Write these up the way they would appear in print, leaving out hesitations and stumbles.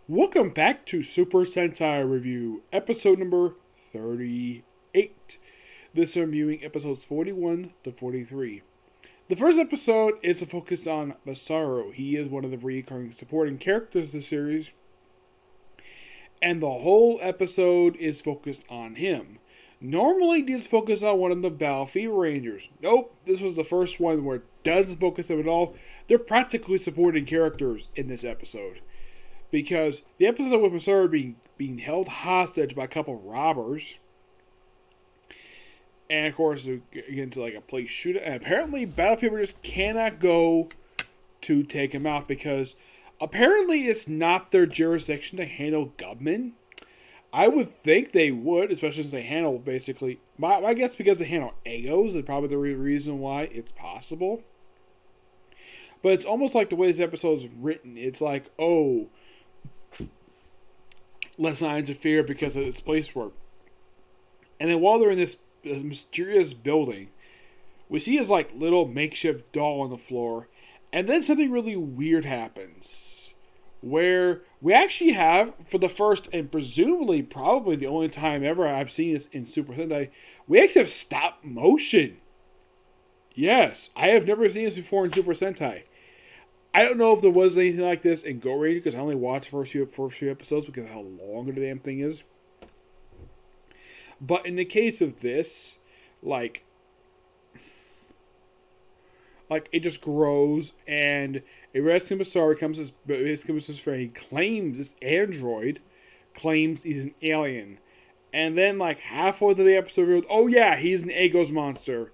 Welcome back to Super Sentai Review, episode number 38. This is reviewing episodes 41 to 43. The first episode is a focus on Masaru. He is one of the recurring supporting characters of the series, and the whole episode is focused on him. Normally, these focus on one of the Battlefield Rangers. Nope, this was the first one where it doesn't focus on them at all. They're practically supporting characters in this episode. Because the episode with Masaru being held hostage by a couple of robbers, and of course they get into like a police shootout, and apparently Battlefield just cannot go to take him out because apparently it's not their jurisdiction to handle gunmen. I would think they would, especially since they handle basically, my guess because they handle egos is probably the reason why it's possible. But it's almost like the way this episode is written. It's like, oh, let's not interfere because of this place work. And then while they're in this mysterious building, we see his like little makeshift doll on the floor, and then something really weird happens, where we actually have, for the first and presumably probably the only time ever I've seen this in Super Sentai, we actually have stop motion. Yes, I have never seen this before in Super Sentai. I don't know if there was anything like this in Go Ranger because I only watched the first few episodes because of how long the damn thing is. But in the case of this, like it just grows and a rescue Masaru comes his friend. He claims this android claims he's an alien, and then like halfway through the episode, revealed, oh yeah, he's an Egos monster.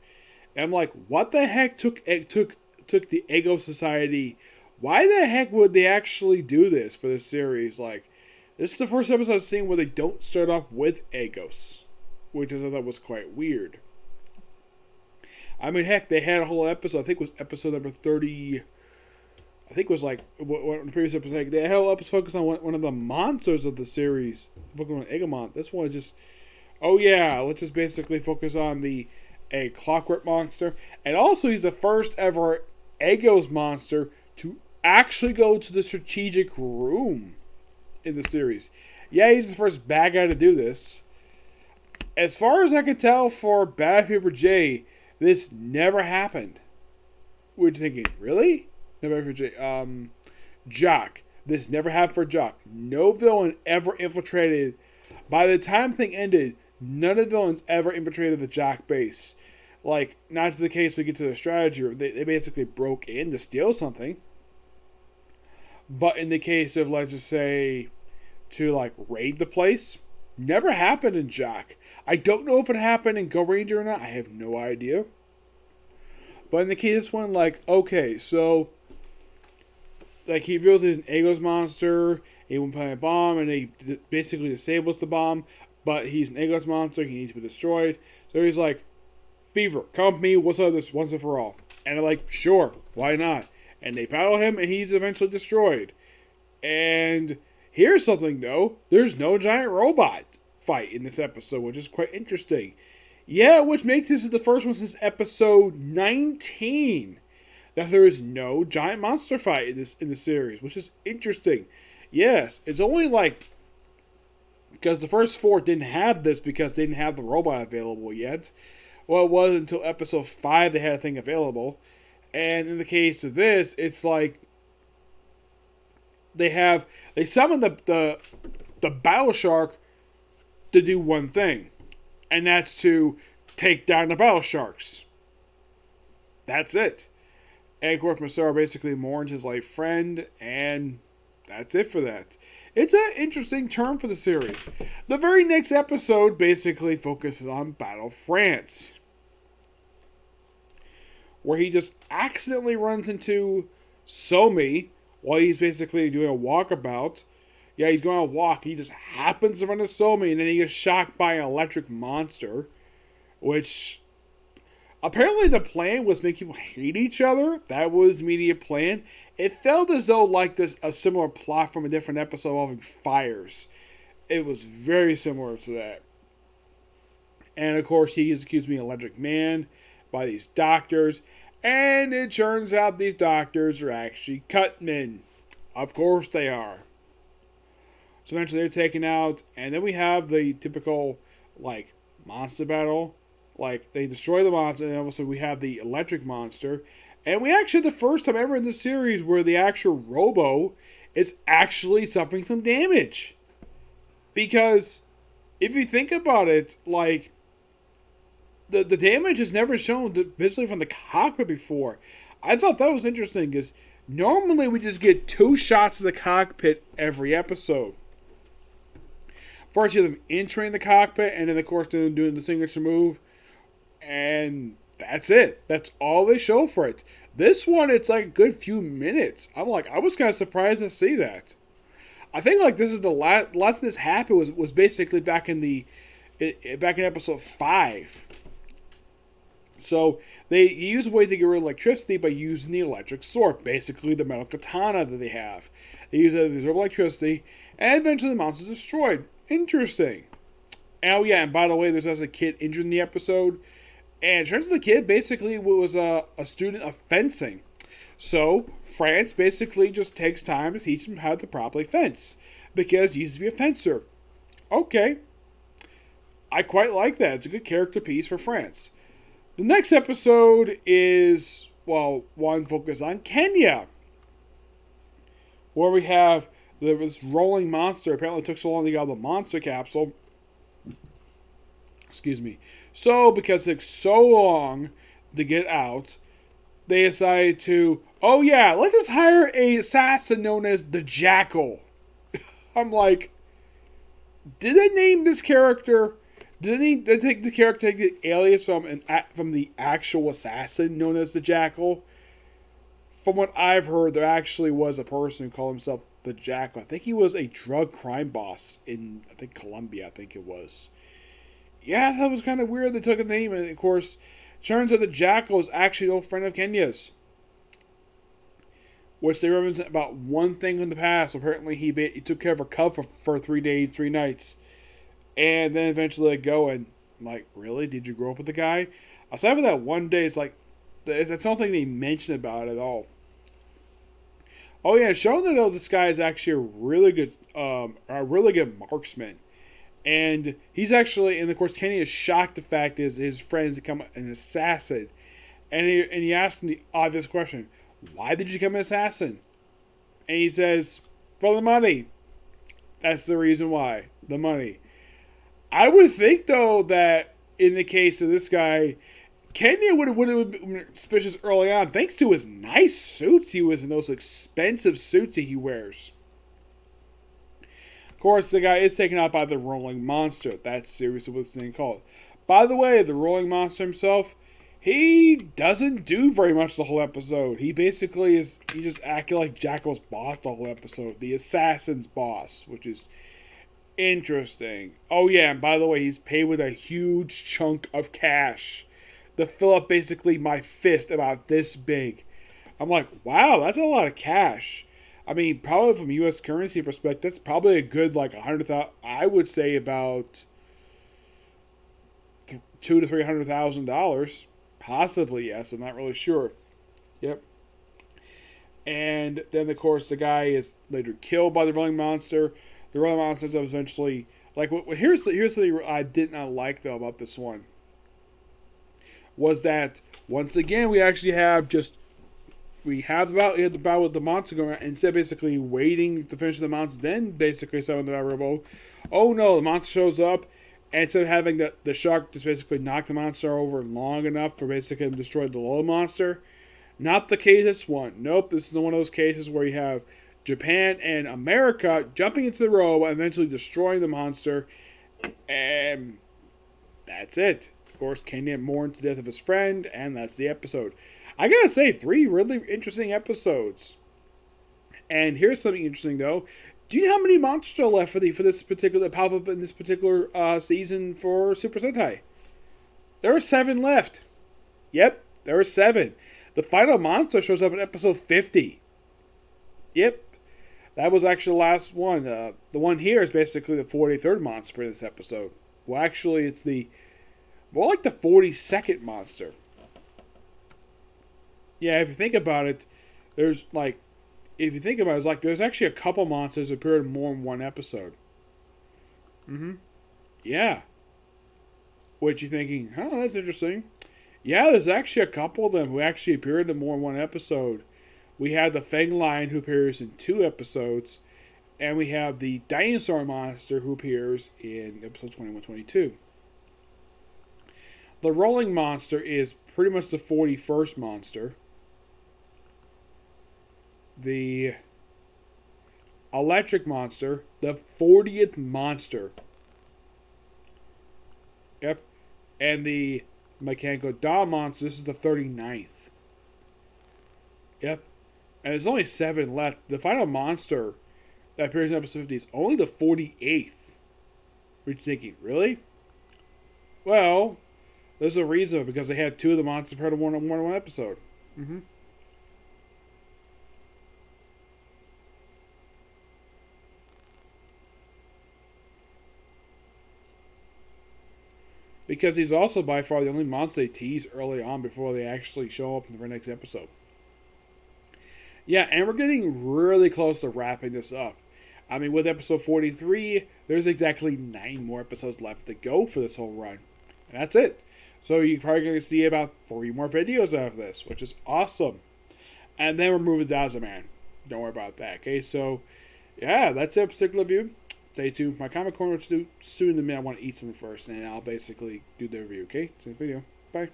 And I'm like, what the heck took the Ego Society? Why the heck would they actually do this for this series? Like, this is the first episode I've seen where they don't start off with Egos, which I thought was quite weird. I mean, heck, they had a whole episode. I think it was episode number 30. I think it was like the previous episode. They had a whole episode focused on one of the monsters of the series, focusing on Egamon. This one is just, oh yeah, let's just basically focus on a clockwork monster, and also he's the first ever Egos monster to actually go to the strategic room in the series. Yeah, he's the first bad guy to do this. As far as I can tell, for Battlefield J, this never happened. We're thinking, really? Never happened for J. Jock. This never happened for Jock. No villain ever infiltrated. By the time the thing ended, none of the villains ever infiltrated the Jock base. Like, not to the case we get to the strategy room. They basically broke in to steal something. But in the case of, let's just say, to like raid the place, never happened in Jock. I don't know if it happened in Go Ranger or not. I have no idea. But in the case of this one, like, okay, so like he reveals he's an Egos monster. He won't plant a bomb, and he basically disables the bomb. But he's an Egos monster. He needs to be destroyed. So he's like, Fever, come with me. What's up this once and for all? And they're like, sure, why not? And they battle him, and he's eventually destroyed. And here's something, though. There's no giant robot fight in this episode, which is quite interesting. Yeah, which makes this the first one since episode 19 that there is no giant monster fight in the series, which is interesting. Yes, it's only like because the first four didn't have this because they didn't have the robot available yet. Well, it wasn't until episode 5 they had a thing available. And in the case of this, it's like they summon the Battle Shark to do one thing. And that's to take down the Battle Sharks. That's it. And of course, Masaru basically mourns his life friend, and that's it for that. It's an interesting turn for the series. The very next episode basically focuses on Battle France, where he just accidentally runs into Somi while he's basically doing a walkabout. Yeah, he's going on a walk. He just happens to run into Somi, and then he gets shocked by an electric monster, which apparently the plan was make people hate each other. That was the immediate plan. It felt as though like this a similar plot from a different episode involving fires. It was very similar to that. And of course, he is accused of being an electric man by these doctors. And it turns out these doctors are actually cutmen. Of course they are. So eventually they're taken out, and then we have the typical like monster battle. Like they destroy the monster, and also we have the electric monster. And we actually the first time ever in the series where the actual Robo is actually suffering some damage. Because if you think about it, like the damage is never shown visually from the cockpit before. I thought that was interesting because normally we just get 2 shots of the cockpit every episode. First, you have them entering the cockpit, and then, of course, them doing the signature move, and that's it. That's all they show for it. This one, it's like a good few minutes. I was kind of surprised to see that. I think like this is the last this happened was basically back in episode 5. So they use a way to get rid of electricity by using the electric sword, basically the metal katana that they have. They use it to absorb electricity, and eventually the monster's destroyed. Interesting. Oh yeah, and by the way, there's also a kid injured in the episode, and it turns out the kid basically was a student of fencing. So France basically just takes time to teach him how to properly fence because he used to be a fencer. Okay, I quite like that. It's a good character piece for France. The next episode is, well, one focused on Kenya, where we have this rolling monster. Apparently it took so long to get out of the monster capsule. Excuse me. So, because it took so long to get out, they decided to, oh yeah, let's just hire an assassin known as the Jackal. I'm like, did they name this character? Did they take the character, take the alias from the actual assassin known as the Jackal? From what I've heard, there actually was a person who called himself the Jackal. I think he was a drug crime boss in, I think, Colombia, I think it was. Yeah, that was kind of weird. They took a name, and of course, turns out the Jackal is actually an old friend of Kenya's. Which they represent about one thing in the past. Apparently, he took care of a cub for 3 days, 3 nights. And then eventually let go, and I'm like, really? Did you grow up with the guy? Aside from that one day, it's like, that's something they mention about it at all. Oh yeah, showing that though this guy is actually a really good marksman. And he's actually, and of course Kenny is shocked the fact is his friends become an assassin. And he asked him the obvious question, why did you become an assassin? And he says, for the money. That's the reason why. The money. I would think, though, that in the case of this guy, Kenya would have been suspicious early on, thanks to his nice suits he was in, those expensive suits that he wears. Of course, the guy is taken out by the Rolling Monster. That's seriously what this thing called. By the way, the Rolling Monster himself, he doesn't do very much the whole episode. He basically he just acted like Jackal's boss the whole episode. The assassin's boss, which is interesting. Oh yeah, and by the way, he's paid with a huge chunk of cash to fill up basically my fist about this big. I'm like, wow, that's a lot of cash. I mean, probably from U.S. currency perspective, that's probably a good like 100,000. I would say about $200,000 to $300,000, possibly. Yes, I'm not really sure. Yep. And then of course the guy is later killed by the Rolling Monster. The Rolling Monster is eventually like. Here's the thing I did not like though about this one. Was that once again we actually have the battle with the monster going on, and instead of basically waiting to finish the monster, then basically summon the Robo. Oh no, the monster shows up, and instead of having the shark just basically knock the monster over long enough for basically to destroy the little monster. Not the case this one. Nope, this is one of those cases where you have Japan and America jumping into the robo and eventually destroying the monster, and that's it. Of course, Kenya mourns the death of his friend, and that's the episode. I gotta say, 3 really interesting episodes. And here's something interesting though. Do you know how many monsters are left for this particular pop up in this particular season for Super Sentai? There are 7 left. Yep, there are 7. The final monster shows up in episode 50. Yep, that was actually the last one. The one here is basically the 43rd monster in this episode. Well, actually, it's more like the 42nd monster. Yeah, if you think about it, there's like if you think about it, it's like there's actually a couple monsters that appeared in more than one episode. Yeah. What you thinking? Oh, that's interesting. Yeah, there's actually a couple of them who actually appeared in more than one episode. We have the Fang Lion who appears in 2 episodes, and we have the Dinosaur Monster who appears in episode 21-22. The Rolling Monster is pretty much the 41st monster. The Electric Monster, the 40th monster. Yep. And the Mechanical Dom Monster, this is the 39th. Yep. And there's only 7 left. The final monster that appears in episode 50 is only the 48th. Which is thinking, really? Well, there's a reason, because they had 2 of the monsters appear in one episode. Because he's also by far the only monster they tease early on before they actually show up in the next episode. Yeah, and we're getting really close to wrapping this up. I mean, with episode 43, there's exactly 9 more episodes left to go for this whole run. And that's it. So you're probably going to see about 3 more videos out of this, which is awesome. And then we're moving to Dazaman. Don't worry about that, okay? So, yeah, that's it, particular review. Stay tuned for my comment corner soon. In a minute, I want to eat something first, and I'll basically do the review, okay? See you in the video. Bye.